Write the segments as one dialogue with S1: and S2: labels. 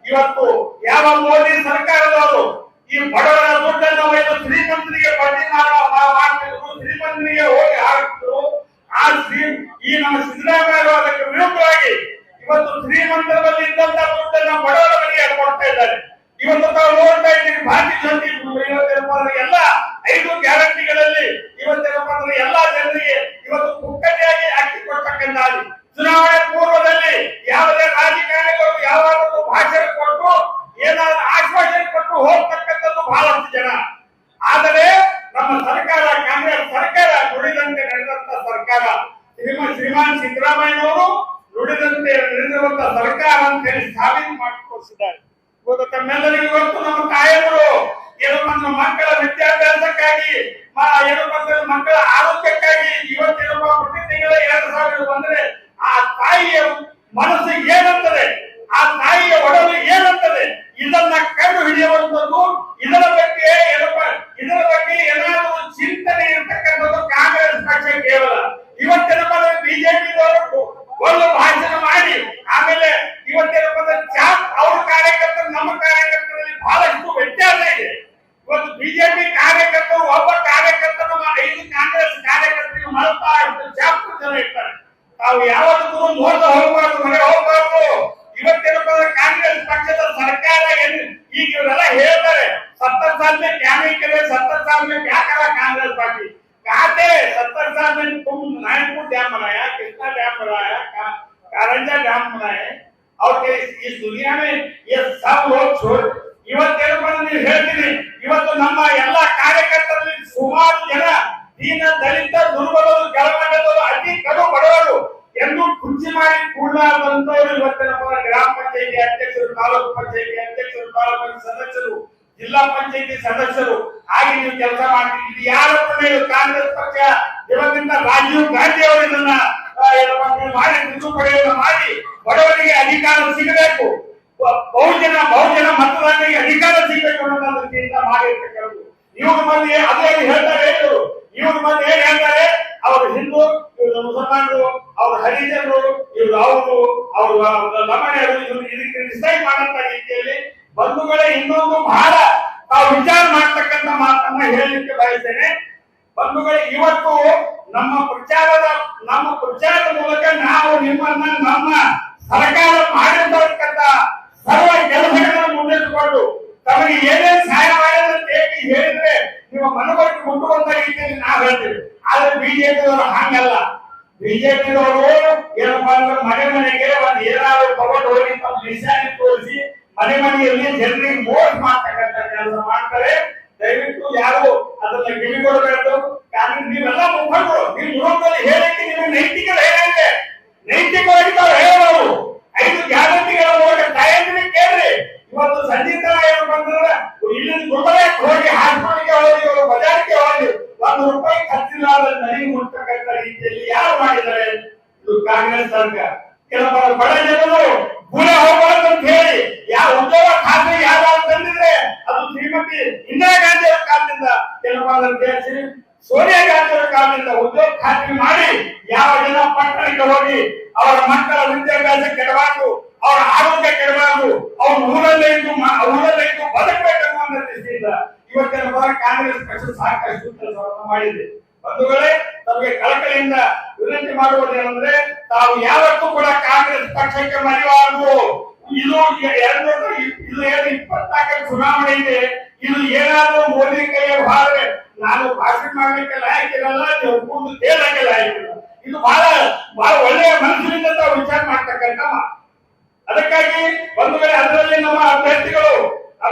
S1: ಇವತ್ತು ಯಾವ ಮೋದಿ ಸರ್ಕಾರದವರು ಈ ಬಡವರ ದುಡ್ಡನ್ನು ಒಯ್ದು ಶ್ರೀಮಂತರಿಗೆ ಬಡ್ಡಿ ಮಾಡ್ತಿದ್ರು, ಶ್ರೀಮಂತರಿಗೆ ಹೋಗಿ ಹಾಕ್ತಿದ್ರು. ಈ ನಮ್ಮ ಸಿದ್ದರಾಮಯ್ಯ ಅದಕ್ಕೆ ವಿರುದ್ಧವಾಗಿ ಇವತ್ತು ಶ್ರೀಮಂತರ ಬಳಿ ಇದ್ದಂತ ದುಡ್ಡನ್ನು ಬಡವರ ಬಳಿಗೆ ಕೊಡ್ತಾ ಇದ್ದಾರೆ. ಇವತ್ತು ನಾವು ನೋಡ್ತಾ ಇದ್ದೀವಿ ಭಾರತೀಯ ಜನತಾ ಎಲ್ಲ 5 ಗ್ಯಾರಂಟಿಗಳಲ್ಲಿ ಇವತ್ತೇನಪ್ಪ ಅಂದ್ರೆ ಎಲ್ಲಾ ಜನರಿಗೆ ಇವತ್ತು ಪುಕ್ಕಟೆಯಾಗಿ ಹಾಕಿ ಕೊಡ್ತಕ್ಕಂಥ ಚುನಾವಣೆ ಪೂರ್ವದಲ್ಲಿ ಯಾವುದೇ ರಾಜಕಾರಣಿಗಳು ಯಾವಾಗಲೂ ಭಾಷಣ ಕೊಟ್ಟು ಏನಾದ್ರು ಆಶ್ವಾಸನೆ ಕೊಟ್ಟು ಹೋಗ್ತಕ್ಕಂಥದ್ದು ಬಹಳಷ್ಟು ಜನ. ಆದರೆ ನಮ್ಮ ಸರ್ಕಾರ, ಕಾಂಗ್ರೆಸ್ ಸರ್ಕಾರ ನುಡಿದಂತೆ ನಡೆದಂತ ಸರ್ಕಾರ, ಶ್ರೀಮಾನ್ ಸಿದ್ದರಾಮಯ್ಯನವರು ನುಡಿದಂತೆ ನಡೆದಿರುವಂತ ಸರ್ಕಾರ ಅಂತ ಹೇಳಿ ಸಾಬೀತು ಮಾಡಿಕೊಳಿಸಿದ್ದಾರೆ. ಇವತ್ತು ತಮ್ಮೆಲ್ಲರಿಗೂ ಇವತ್ತು ನಮ್ಮ ತಾಯಂದಿರು ಏನಪ್ಪ ಮಕ್ಕಳ ವಿದ್ಯಾಭ್ಯಾಸಕ್ಕಾಗಿ ಮಕ್ಕಳ ಆರೋಗ್ಯಕ್ಕಾಗಿ ಇವತ್ತೇನಪ್ಪ ಪ್ರತಿ ತಿಂಗಳ 2,000 ಬಂದ್ರೆ ಆ ತಾಯಿಯ ಮನಸ್ಸು ಏನಂತದೆ, ಆ ತಾಯಿಯ ಒಡಲು ಏನಂತದೆ, ಇದನ್ನ ಕಂಡು ಹಿಡಿಯುವಂಥದ್ದು, ಇದರ ಬಗ್ಗೆ ಏನಾದರೂ ಚಿಂತನೆ ಇರತಕ್ಕಂಥದ್ದು ಕಾಂಗ್ರೆಸ್ ಪಕ್ಷ ಕೇವಲ. ಇವತ್ತೇನಪ್ಪ ಬಿಜೆಪಿದವರು ಒಂದು ಭಾಷಣ ಮಾಡಿ ಆಮೇಲೆ ಇವತ್ತೇನಪ್ಪ ಅವ್ರ ಕಾರ್ಯಕರ್ತರು ನಮ್ಮ ಕಾರ್ಯಕರ್ತರಲ್ಲಿ ಬಹಳಷ್ಟು ವ್ಯತ್ಯಾಸ ಇದೆ. ಇವತ್ತು ಬಿಜೆಪಿ ಕಾರ್ಯಕರ್ತರು ಒಬ್ಬ ಕಾರ್ಯಕರ್ತರು 5 ಕಾಂಗ್ರೆಸ್ ಕಾರ್ಯಕರ್ತರಿಗೆ ಮಲತಾ ಜಾಸ್ತಿ ಜನ ಇರ್ತಾರೆ. ತಾವು ಯಾವತ್ತೂ ಮೋಸ ಹೋಗಬಾರ್ದು, ಮನೆ ಹೋಗಬಾರ್ದು. ಇವತ್ತೇನಪ್ಪ ಕಾಂಗ್ರೆಸ್ ಪಕ್ಷದ ಸರ್ಕಾರ ಈಗ ಇವರೆಲ್ಲ ಹೇಳ್ತಾರೆ 70 साल में क्या नहीं करे, 70 साल में क्या करा कांग्रेस पार्टी। कहते 70 साल में तुम नारायणपुर डैम बनाया, कृष्णा डैम बनाया, कारंजा डैम बनाए और इस दुनिया में ये सब लोग छोड़ ಇವತ್ತೇನಪ್ಪ ನೀವು ಹೇಳ್ತೀನಿ. ಇವತ್ತು ನಮ್ಮ ಎಲ್ಲಾ ಕಾರ್ಯಕರ್ತರಲ್ಲಿ ಸುಮಾರು ಜನ ದೀನ ದಲಿತ ದುರ್ಬಲರು ಕೆಳಮಟ್ಟದವರು ಅತಿ ಕಡು ಬಡವರು ಎಂದು ಕುರ್ಚಿ ಮಾಡಿ ಕೂಡಲಾದಂತವರು ಇವತ್ತೇನಪ್ಪ ಗ್ರಾಮ ಪಂಚಾಯತಿ ಅಧ್ಯಕ್ಷರು, ತಾಲೂಕು ಪಂಚಾಯತಿ ಅಧ್ಯಕ್ಷರು, ತಾಲೂಕು ಸದಸ್ಯರು, ಜಿಲ್ಲಾ ಪಂಚಾಯತಿ ಸದಸ್ಯರು ಆಗಿ ನೀವು ಕೆಲಸ ಮಾಡ್ತೀವಿ. ಯಾರ ಕಾಂಗ್ರೆಸ್ ಪಕ್ಷ ಇವತ್ತಿಂದ ರಾಜೀವ್ ಗಾಂಧಿ ಅವರು ಇದನ್ನ ಮಾಡಿ ತಿದ್ದುಪಡಿಯನ್ನು ಮಾಡಿ ಬಡವರಿಗೆ ಅಧಿಕಾರ ಸಿಗಬೇಕು, ಬಹುಜನ ಮತದಾರರಿಗೆ ಅಧಿಕಾರ ಸಿಗಬೇಕು ಅನ್ನೋದನ್ನ ದೃಷ್ಟಿಯಿಂದ ಮಾಡಿರ್ತಕ್ಕಂಥದ್ದು. ಇವ್ರ ಮಂದಿ ಅದೇ ಹೇಳ್ತಾರೆ, ಇವ್ರ ಮಂದಿ ಏನ್ ಹೇಳ್ತಾರೆ, ಅವರು ಹಿಂದೂ, ಇವರು ಮುಸಲ್ಮಾನರು, ಅವರು ಹರಿಜನರು, ಇವರು ಅವರು ಲಮಣರು, ಇವರು ಇದಕ್ಕೆ ಡಿಸೈಡ್ ಮಾಡಂತ ರೀತಿಯಲ್ಲಿ ಬಂಧುಗಳೇ ಇನ್ನೊಂದು ಬಹಳ ತಾವು ವಿಚಾರ ಮಾಡ್ತಕ್ಕಂಥ ಮಾತನ್ನ ಹೇಳಲಿಕ್ಕೆ ಬಯಸ್ತೇನೆ. ಬಂಧುಗಳೇ, ಇವತ್ತು ನಮ್ಮ ಪ್ರಚಾರದ ಮೂಲಕ ನಾವು ನಿಮ್ಮನ್ನ ನಮ್ಮ ಸರ್ಕಾರ ಮಾಡಿರ್ತಕ್ಕಂಥ ಸರ್ವ ಕೆಲಸಗಳನ್ನು ಮುಂದಿಟ್ಟುಕೊಂಡು ತಮಗೆ ಏನೇನು ಸಹಾಯ ಮಾಡಿದಂತ ಹೇಳಿದ್ರೆ ನಿಮ್ಮ ಮನವರಿಕೆ ಮುಟ್ಟುವಂತ ರೀತಿಯಲ್ಲಿ ನಾವು ಹೇಳ್ತೇವೆ. ಆದ್ರೆ ಬಿಜೆಪಿಯವರು ಹಂಗಲ್ಲ. ಬಿಜೆಪಿಯವರು ಏನಪ್ಪಾ ಅಂದ್ರೆ ಮನೆಗೆ ಒಂದು ಏನಾದ್ರು ತಗೊಂಡು ಹೋಗಿ ತಮ್ಮ ನಿಶಾನೆ ತೋರಿಸಿ ಮನೆಯಲ್ಲಿ ಜನರಿಗೆ ಮೋಸ ಮಾಡ್ತಕ್ಕಂಥ ಕೆಲಸ ಮಾಡ್ತಾರೆ. ದಯವಿಟ್ಟು ಯಾರು ಅದನ್ನ ಕಿವಿಗೊಡಬೇಕು. ಕಾರಣ ನೀವೆಲ್ಲ ಮುಖಂಡರು, ನೀವು ವಿರೋಧದಲ್ಲಿ ಹೇಳಕ್ಕೆ ನಿಮಗೆ ನೈತಿಕ ಹೇಳಂಗೆ ನೈತಿಕವಾಗಿ ತಾವು ಹೇಳೋರು 5 ಗ್ಯಾರಂಟಿಗಳ ಮೂಲಕ ತಾಯಂದಿಗೆ ಕೇಳ್ರಿ. ಇವತ್ತು ಸಂಜೀತ ಬಂದ್ರೆ ಇಲ್ಲಿ ಗುಲ್ಬರ್ಗಕ್ಕೆ ಹೋಗಿ ಹಾಸ್ಪಿಟಲ್ಗೆ ಹೋಗಿ ಬಜಾರ್ಗೆ ಹೋಗಿ ₹1 ಖರ್ಚಿಲ್ಲದ ನನಗೆ ಮುಟ್ಟತಕ್ಕಂಥ ರೀತಿಯಲ್ಲಿ ಯಾರು ಮಾಡಿದ್ದಾರೆ? ಇದು ಕಾಂಗ್ರೆಸ್ ಸರ್ಕಾರ. ಕೆಲವರು ಬಡ ಜನರು ಗುಳೆ ಹೋಗಬಾರ್ದು ಅಂತ ಹೇಳಿ ಯಾವ ಉದ್ಯೋಗ ಖಾತ್ರಿ ಯಾರು ತಂದಿದ್ರೆ ಅದು ಶ್ರೀಮತಿ ಇಂದಿರಾ ಗಾಂಧಿ ಅವರ ಕಾಲದಿಂದ, ಕೆಲವರು ಸೋನಿಯಾ ಗಾಂಧಿ ಅವರ ಕಾಲದಿಂದ ಉದ್ಯೋಗ ಖಾತ್ರಿ ಮಾಡಿ ಯಾವ ಜನ ಪಟ್ಟಣಕ್ಕೆ ಹೋಗಿ ಅವರ ಮಕ್ಕಳ ವಿದ್ಯಾಭ್ಯಾಸ ಕೆಡಬಾರ್ದು, ಅವರ ಆರೋಗ್ಯ ಕೆಡಬಾರ್ದು, ಅವ್ರ ಊರಲ್ಲೇ ಇದ್ದು ಬದುಕಬೇಕು ಅನ್ನೋ ದೃಷ್ಟಿಯಿಂದ ಇವತ್ತಿನ ಕಾಂಗ್ರೆಸ್ ಪಕ್ಷ ಸಾಕಷ್ಟು ಕೆಲಸವನ್ನು ಮಾಡಿದೆ. ಬಂಧುಗಳೇ, ತಮಗೆ ಕಳಕಳಿಯಿಂದ ವಿನಂತಿ ಮಾಡುವುದೇನೆಂದ್ರೆ ತಾವು ಯಾವತ್ತೂ ಕೂಡ ಕಾಂಗ್ರೆಸ್ ಪಕ್ಷಕ್ಕೆ ಮರೆಯಬಾರದು. ಇದು 2024 ಚುನಾವಣೆ ಇದೆ. ಇದು ಏನಾದ್ರೂ ಮೋದಿ ಕೈಯ ಭಾರ ನಾನು ಭಾಷಣ ಮಾಡ್ಲಿಕ್ಕೆ ಲಾಯಕಿರಲ್ಲ, ನೀವು ಕೂತು ತೇಲಕ್ಕೆ ಲಾಯಕಿಲ್ಲ. ಇದು ಬಹಳ ಒಳ್ಳೆಯ ಮನಸ್ಸಿನಿಂದ ತಾವು ವಿಚಾರ ಮಾಡ್ತಕ್ಕಂಥ. ಅದಕ್ಕಾಗಿ ಬಂಧುಗಳೇ, ಅದರಲ್ಲಿ ನಮ್ಮ ಅಭ್ಯರ್ಥಿಗಳು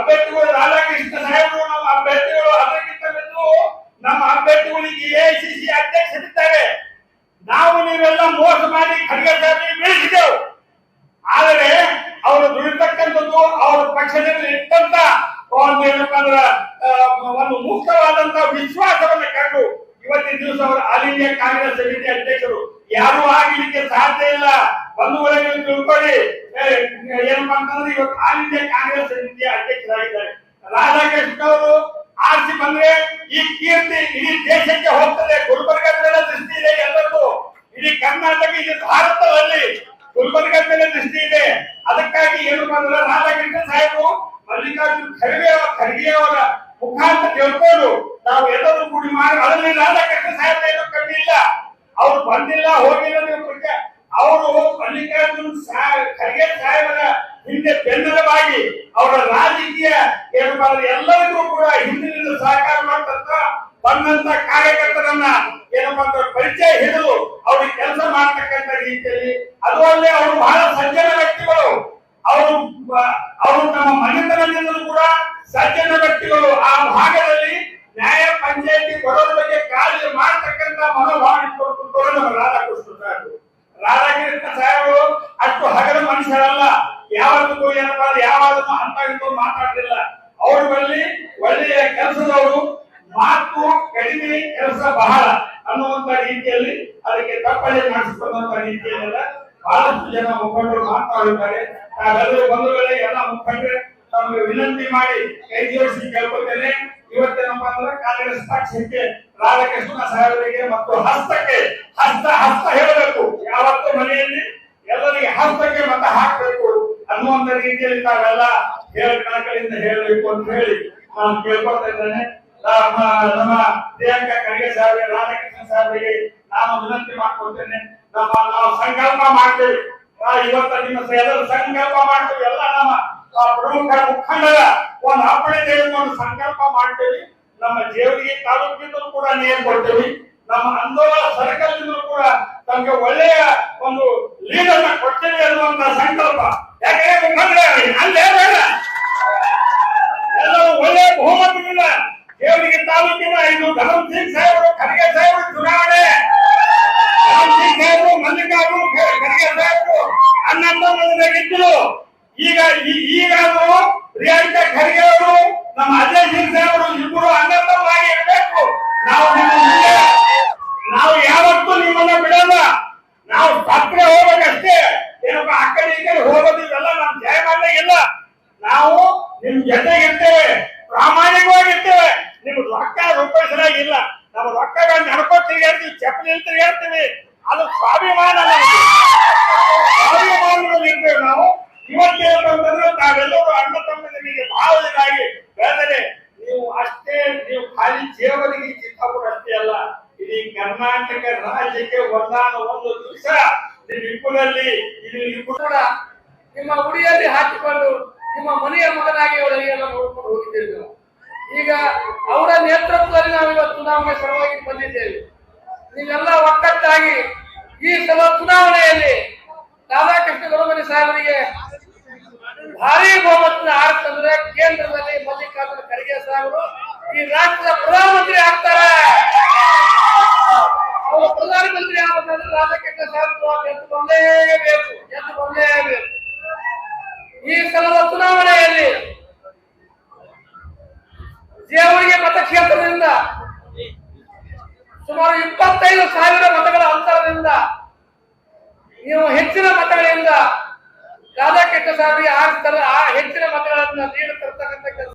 S1: ರಾಧಾಕೃಷ್ಣ ಸಾಹೇಬರು ನಮ್ಮ ಅಭ್ಯರ್ಥಿಗಳು. ಅದಕ್ಕಿಂತ ನಮ್ಮ ಅಭ್ಯರ್ಥಿಗಳಿಗೆ ಎಐಸಿಸಿ ಅಧ್ಯಕ್ಷರಿದ್ದಾರೆ. ನಾವು ನೀವೆಲ್ಲ ಮೋಸ ಮಾಡಿ ಖರ್ಗೆ ಸಾಹೇಬರಿಗೆ ಬೀಳಿಸಿದೆವು. ಆದರೆ ಅವರು ದುಡಿತಕ್ಕಂಥದ್ದು ಅವರ ಪಕ್ಷದಲ್ಲಿ ಇಟ್ಟಂತ ಒಂದು ಮುಕ್ತವಾದಂತಹ ವಿಶ್ವಾಸವನ್ನು ಕಂಡು ಇವತ್ತಿನ ದಿವಸ ಅವರು ಆಲ್ ಇಂಡಿಯಾ ಕಾಂಗ್ರೆಸ್ ಸಮಿತಿ ಅಧ್ಯಕ್ಷರು ಯಾರು ಆಗಲಿಕ್ಕೆ ಸಾಧ್ಯ ಇಲ್ಲ. ಬಂಧುಗಳಿಗೆ ತಿಳ್ಕೊಳ್ಳಿ, ಏನಪ್ಪಾ ಅಂತಂದ್ರೆ ಇವತ್ತು ಆಲ್ ಇಂಡಿಯಾ ಕಾಂಗ್ರೆಸ್ ಸಮಿತಿಯ ಅಧ್ಯಕ್ಷರಾಗಿದ್ದಾರೆ. ರಾಧಾಕೃಷ್ಣ ಅವರು ಆರ್ಸಿ ಬಂದ್ರೆ ಈ ಕೀರ್ತಿ ಇಡೀ ದೇಶಕ್ಕೆ ಹೋಗ್ತದೆ. ಗುಲ್ಬರ್ಗದ ಮೇಲೆ ದೃಷ್ಟಿ ಇದೆ ಎಲ್ಲರಿಗೂ, ಇಡೀ ಕರ್ನಾಟಕ, ಇಡೀ ಭಾರತದಲ್ಲಿ ಗುಲ್ಬರ್ಗದ ಮೇಲೆ ದೃಷ್ಟಿ ಇದೆ. ಅದಕ್ಕಾಗಿ ಏನಪ್ಪಾ ಅಂದ್ರೆ ರಾಧಾಕೃಷ್ಣ ಮಲ್ಲಿಕಾರ್ಜುನ್ ಖರ್ಗೆ ಅವರ ಮುಖಾಂತರ ತಿಳ್ಕೊಂಡು ನಾವು ಎಲ್ಲರೂ ಕೂಡಿ ಮಾಡಿ ಅದರಲ್ಲಿ ರಾಧಾಕೃಷ್ಣ ಸಾಹೇಬ್ ಕಣ್ಣಿಲ್ಲ, ಅವ್ರು ಬಂದಿಲ್ಲ ಹೋಗಿಲ್ಲ. ಅವರು ಮಲ್ಲಿಕಾರ್ಜುನ್ ಖರ್ಗೆ ಸಾಹೇಬರ ಹಿಂದೆ ಬೆನ್ನೆಲುಬಾಗಿ ಅವರ ರಾಜಕೀಯ ಎಲ್ಲರಿಗೂ ಕೂಡ ಹಿಂದಿನಿಂದ ಸಹಕಾರ ಮಾಡ್ತಂತ ಬಂದಂತ ಕಾರ್ಯಕರ್ತರನ್ನ ಏನಪ್ಪಾ ಪರಿಚಯ ಹಿಡಿದು ಅವ್ರಿಗೆ ಕೆಲಸ ಮಾಡ್ತಕ್ಕಂಥ ರೀತಿಯಲ್ಲಿ. ಅದು ಅಲ್ಲೇ ಅವರು ಬಹಳ ಸಜ್ಜನ ವ್ಯಕ್ತಿಗಳು, ಅವರು ನಮ್ಮ ಮನೆತನದಿಂದಲೂ ಕೂಡ ಸಜ್ಜನ ವ್ಯಕ್ತಿಗಳು. ಆ ಭಾಗದಲ್ಲಿ ನ್ಯಾಯ ಪಂಚಾಯತಿ ಬರೋದ್ರ ಬಗ್ಗೆ ಕಾಳಜಿ ಮಾಡ್ತಕ್ಕಂಥ ಮನೋಭಾವನೆ ಇಟ್ಕೊಂಡು ನಮ್ಮ ರಾಧಾಕೃಷ್ಣ ಸಾಹೇಬರು ಅಷ್ಟು ಹಗರ ಮನುಷ್ಯರಲ್ಲ. ಯಾವತ್ತೂ ಏನಪ್ಪಾ ಯಾವಾಗಲೂ ಅಂತ ಇಂದು ಮಾತಾಡಲಿಲ್ಲ. ಅವ್ರ ಬಳಿ ಒಳ್ಳೆಯ ಕೆಲಸದವರು, ಮಾತು ಕಡಿಮೆ ಕೆಲಸ ಬಹಳ ಅನ್ನುವಂತ ರೀತಿಯಲ್ಲಿ ಅದಕ್ಕೆ ತಪ್ಪಲೆ ಮಾಡಿಸಿಕೊಂಡಂತ ರೀತಿಯಲ್ಲ ಬಹಳಷ್ಟು ಜನ ಮುಖಂಡರು ಮಾತನಾಡಿದ್ದಾರೆ. ನಾವೆಲ್ಲರೂ ಬಂಧುಗಳೇ ಎಲ್ಲ ಮುಖಂಡರು ತಮಗೆ ವಿನಂತಿ ಮಾಡಿ ಕೈ ಜೋಡಿಸಿ ಕೇಳ್ಕೊತೇನೆ. ಇವತ್ತೇನಪ್ಪಾ ಅಂದ್ರೆ ಕಾಂಗ್ರೆಸ್ ಪಕ್ಷಕ್ಕೆ ರಾಧಾಕೃಷ್ಣ ಸಾಹೇಬರಿಗೆ ಮತ್ತು ಹಸ್ತಕ್ಕೆ ಹಸ್ತ ಹೇಳಬೇಕು. ಯಾವತ್ತೂ ಮನೆಯಲ್ಲಿ ಎಲ್ಲರಿಗೆ ಹಸ್ತಕ್ಕೆ ಮತ ಹಾಕಬೇಕು ಅನ್ನುವಂತ ರೀತಿಯಲ್ಲಿ ತಾವೆಲ್ಲ ಕಣಕಳಿಂದ ಹೇಳಬೇಕು ಅಂತ ಹೇಳಿ ನಾನು ಕೇಳ್ಕೊಳ್ತಾ ಇದ್ದೇನೆ. ನಮ್ಮ ಪ್ರಿಯಾಂಕಾ ಖರ್ಗೆ ಸಾಹೇಬ್, ರಾಧಾಕೃಷ್ಣ ಸಾಹೇಬರಿಗೆ ನಾನು ವಿನಂತಿ ಮಾಡ್ಕೊಳ್ತೇನೆ. ನಾವು ಸಂಕಲ್ಪ ಮಾಡ್ತೇವೆ. ಇವತ್ತು ನಿಮ್ಮ ಎಲ್ಲರೂ ಸಂಕಲ್ಪ ಮಾಡ್ತೇವೆ. ಎಲ್ಲ ನಮ್ಮ ಪ್ರಮುಖ ಮುಖಂಡರ ಒಂದು ಅಪ್ಪಣೆ ತೆಗೆದುಕೊಂಡು ಸಂಕಲ್ಪ ಮಾಡ್ತೇವೆ. ನಮ್ಮ ಜೇವರ್ಗಿ ತಾಲೂಕಿನಿಂದಲೂ ಕೂಡ ನೇರ ಕೊಡ್ತೇವೆ. ನಮ್ಮ ಅಂದೋಲ ಸರ್ಕಲ್ ಕೂಡ ತಮಗೆ ಒಳ್ಳೆಯ ಒಂದು ಲೀಡರ್ನ ಕೊಡ್ತೇವೆ ಅನ್ನುವಂತ ಸಂಕಲ್ಪ. ಯಾಕಂದ್ರೆ ಮುಖಂಡರೇ ಅಲ್ಲೇ ಬೇಡ, ಎಲ್ಲರೂ ಒಳ್ಳೆಯ ಬಹುಮತವಿಲ್ಲ. ಜೇವರ್ಗಿ ತಾಲೂಕಿನ ಇದು ಧರ್ಮ ಸಿಂಗ್ ಸಾಹೇಬರು, ಖರ್ಗೆ ಸಾಹೇಬರು ಚುನಾವಣೆ, ಧರ್ಮ ಸಿಂಗ್ ಸಾಹೇಬರು, ಮಲ್ಲಿಕಾರ್ಜುನ್ ಖರ್ಗೆ ಸಾಹೇಬರು ಅಣ್ಣಂದಿದ್ರು. ಈಗಾದರೂ ಪ್ರಿಯಾಂಕಾ ಖರ್ಗೆ ಅವರು, ನಮ್ಮ ಅಜಯ್ ಸಿಂಗ್ ಸಾಹೇಬರು ಇಬ್ಬರು ಅಣ್ಣಂದರಾಗಿ ಇರಬೇಕು. ನಾವು ಯಾವತ್ತೂ ನಿಮ್ಮನ್ನ ಬಿಡಲ್ಲ. ನಾವು ಸತ್ರೆ ಹೋಗ್ಬೇಕಷ್ಟೇ. ಏನಪ್ಪ ಆ ಕಡೆ ಈ ಕಡೆ ಹೋಗೋದು ಇವೆಲ್ಲ ನಮ್ ಜಯಮಾನ ಇಲ್ಲ. ನಾವು ನಿಮ್ ಜೊತೆಗಿರ್ತೇವೆ, ಪ್ರಾಮಾಣಿಕವಾಗಿರ್ತೇವೆ. ನಿಮ್ಗೆ ರೊಕ್ಕ ರೂಪಾಯಿ ಸರಿಯಾಗಿಲ್ಲ. ನಮ್ಮ ರೊಕ್ಕಗಳನ್ನ ನಡ್ಕೊಂಡು ತಿರುಗಾಡ್ತೀವಿ, ಚಪ್ಪಲಿ ತಿರುಗಾಡ್ತೀವಿ. ಅದು ಸ್ವಾಭಿಮಾನ, ಸ್ವಾಭಿಮಾನದಲ್ಲಿ ಇರ್ತೇವೆ ನಾವು. ಇವತ್ತೇನಂತಂದ್ರೆ ನಾವೆಲ್ಲರೂ ಅಣ್ಣ ತಮ್ಮನಿಗೆ ಭಾವನೆಯಾಗಿ ಬೆಳೆದರೆ ನೀವು ಅಷ್ಟೇ, ನೀವು ಖಾಲಿ ಜೇವರಿಗೆ ಚಿತ್ತಾಪುರ ಅಷ್ಟೇ ಅಲ್ಲ, ಇಡೀ ಕರ್ನಾಟಕ ರಾಜ್ಯಕ್ಕೆ ಒಂದು ದಿವಸ ನಿಮ್ಮಿಬ್ಬರಲ್ಲಿ ಕೂಡ
S2: ನಿಮ್ಮ ಗುಡಿಯಲ್ಲಿ ಹಾಕಿಕೊಂಡು ನಿಮ್ಮ ಮನೆಯ ಮಗನಾಗಿ ಅವರಿಗೆಲ್ಲ ನೋಡ್ಕೊಂಡು ಹೋಗಿದ್ದೇವೆ ನಾವು. ಈಗ ಅವರ ನೇತೃತ್ವದಲ್ಲಿ ನಾವು ಇವತ್ತು ಚುನಾವಣೆ ಸಲುವಾಗಿ ಬಂದಿದ್ದೇವೆ. ನೀವೆಲ್ಲ ಒಕ್ಕಟ್ಟಾಗಿ ಈ ಸಲ ಚುನಾವಣೆಯಲ್ಲಿ ರಾಧಾಕೃಷ್ಣ ಗೌಡಮನಿ ಸಾಹೇಬರಿಗೆ ಭಾರಿ ಬಹುಮತದ ಆರ್ತಂದ್ರೆ ಕೇಂದ್ರದಲ್ಲಿ ಮಲ್ಲಿಕಾರ್ಜುನ ಖರ್ಗೆ ಸಾಹೇಬರು ಈ ರಾಷ್ಟ್ರದ ಪ್ರಧಾನಮಂತ್ರಿ ಆಗ್ತಾರೆ. ಅವರು ಪ್ರಧಾನಮಂತ್ರಿ ಆಗಬೇಕಂದ್ರೆ ರಾಧಾಕೃಷ್ಣ ಸಾಹೇಬರು ಎದ್ದು ಬಂದೇಬೇಕು. ಈ ಸಲದ ಚುನಾವಣೆಯಲ್ಲಿ ಜೇವರ್ಗಿ ಮತಕ್ಷೇತ್ರದಿಂದ ಸುಮಾರು 25,000 ಮತಗಳ ಅಂತರದಿಂದ ನೀವು ಹೆಚ್ಚಿನ ಮತಗಳಿಂದ ರಾಧಾಕೃಷ್ಣ ಸಾಹೇಬರಿಗೆ ಆ ಹೆಚ್ಚಿನ ಮತಗಳನ್ನು ನೀಡತಕ್ಕಂಥ ಕೆಲಸ